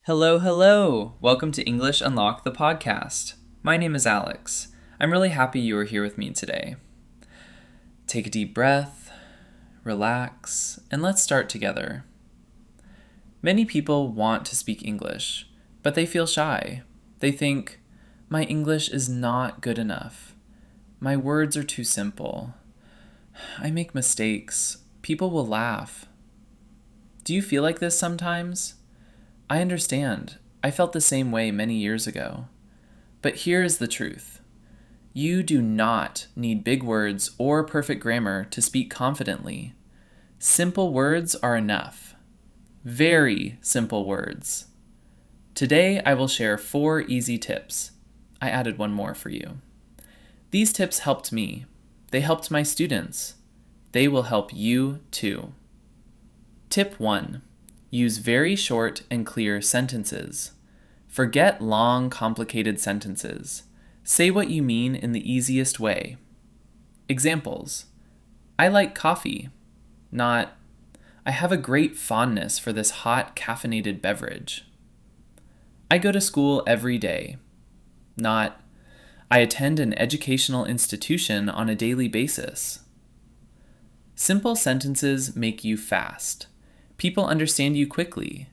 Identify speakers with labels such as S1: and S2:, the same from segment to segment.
S1: Hello, hello! Welcome to English Unlock the podcast. My name is Alex. I'm really happy you are here with me today. Take a deep breath, relax, and let's start together. Many people want to speak English, but they feel shy. They think, my English is not good enough. My words are too simple. I make mistakes. People will laugh. Do you feel like this sometimes? I understand. I felt the same way many years ago. But here is the truth. You do not need big words or perfect grammar to speak confidently. Simple words are enough. Very simple words. Today I will share 4 easy tips. I added one more for you. These tips helped me. They helped my students. They will help you too. Tip 1. Use very short and clear sentences. Forget long, complicated sentences. Say what you mean in the easiest way. Examples. I like coffee. Not, I have a great fondness for this hot caffeinated beverage. I go to school every day. Not, I attend an educational institution on a daily basis. Simple sentences make you fast. People understand you quickly.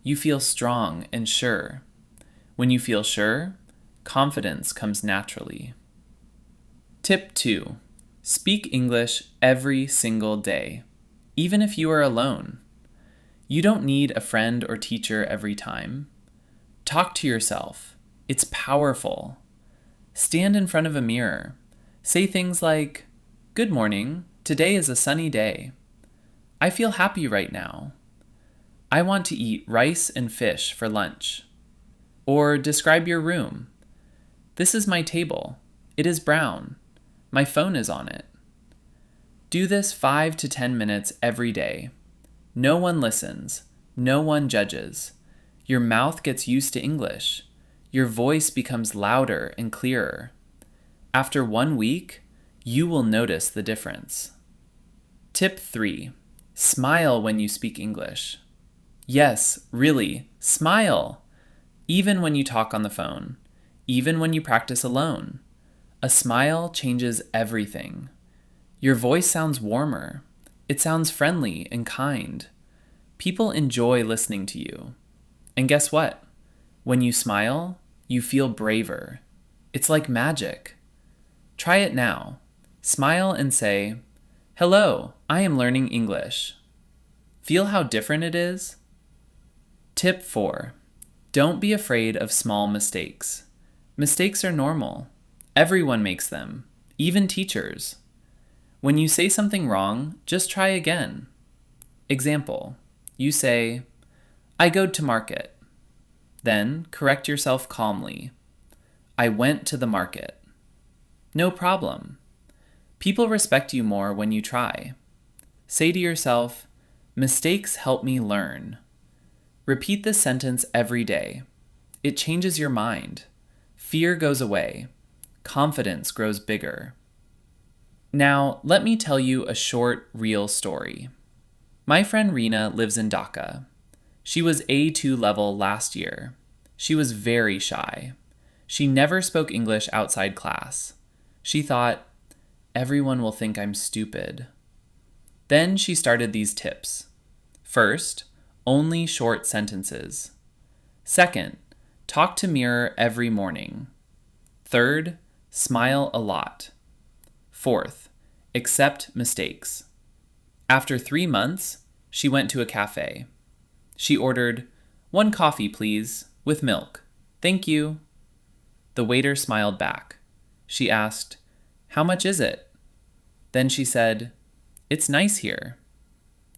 S1: You feel strong and sure. When you feel sure, confidence comes naturally. Tip 2. Speak English every single day, even if you are alone. You don't need a friend or teacher every time. Talk to yourself. It's powerful. Stand in front of a mirror. Say things like, "Good morning. Today is a sunny day. I feel happy right now. I want to eat rice and fish for lunch." Or describe your room. "This is my table. It is brown. My phone is on it." Do this 5 to 10 minutes every day. No one listens. No one judges. Your mouth gets used to English. Your voice becomes louder and clearer. After 1 week, you will notice the difference. Tip 3. Smile when you speak English. Yes, really, smile. Even when you talk on the phone. Even when you practice alone. A smile changes everything. Your voice sounds warmer. It sounds friendly and kind. People enjoy listening to you. And guess what? When you smile, you feel braver. It's like magic. Try it now. Smile and say, "Hello, I am learning English." Feel how different it is? Tip 4. Don't be afraid of small mistakes. Mistakes are normal. Everyone makes them, even teachers. When you say something wrong, just try again. Example, you say, "I go to market." Then correct yourself calmly. "I went to the market." No problem. People respect you more when you try. Say to yourself, "Mistakes help me learn." Repeat this sentence every day. It changes your mind. Fear goes away. Confidence grows bigger. Now, let me tell you a short, real story. My friend Rena lives in Dhaka. She was A2 level last year. She was very shy. She never spoke English outside class. She thought, everyone will think I'm stupid. Then she started these tips. First, only short sentences. Second, talk to mirror every morning. Third, smile a lot. Fourth, accept mistakes. After 3 months, she went to a cafe. She ordered, "1 coffee, please, with milk. Thank you." The waiter smiled back. She asked, "How much is it?" Then she said, "It's nice here."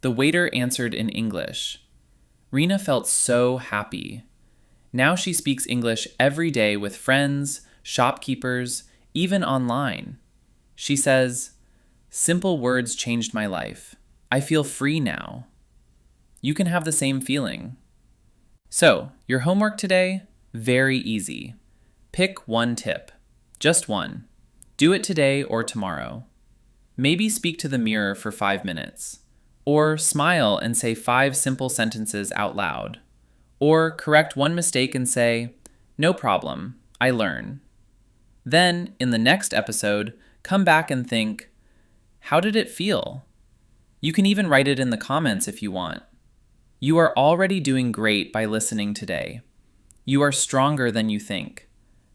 S1: The waiter answered in English. Rena felt so happy. Now she speaks English every day with friends, shopkeepers, even online. She says, "Simple words changed my life. I feel free now." You can have the same feeling. So, your homework today? Very easy. Pick 1 tip. Just 1. Do it today or tomorrow. Maybe speak to the mirror for 5 minutes. Or smile and say 5 simple sentences out loud. Or correct one mistake and say, "No problem, I learn." Then, in the next episode, come back and think, "How did it feel?" You can even write it in the comments if you want. You are already doing great by listening today. You are stronger than you think.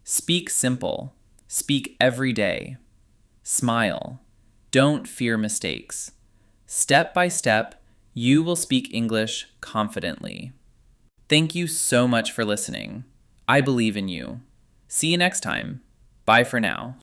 S1: Speak simple. Speak every day. Smile. Don't fear mistakes. Step by step, you will speak English confidently. Thank you so much for listening. I believe in you. See you next time. Bye for now.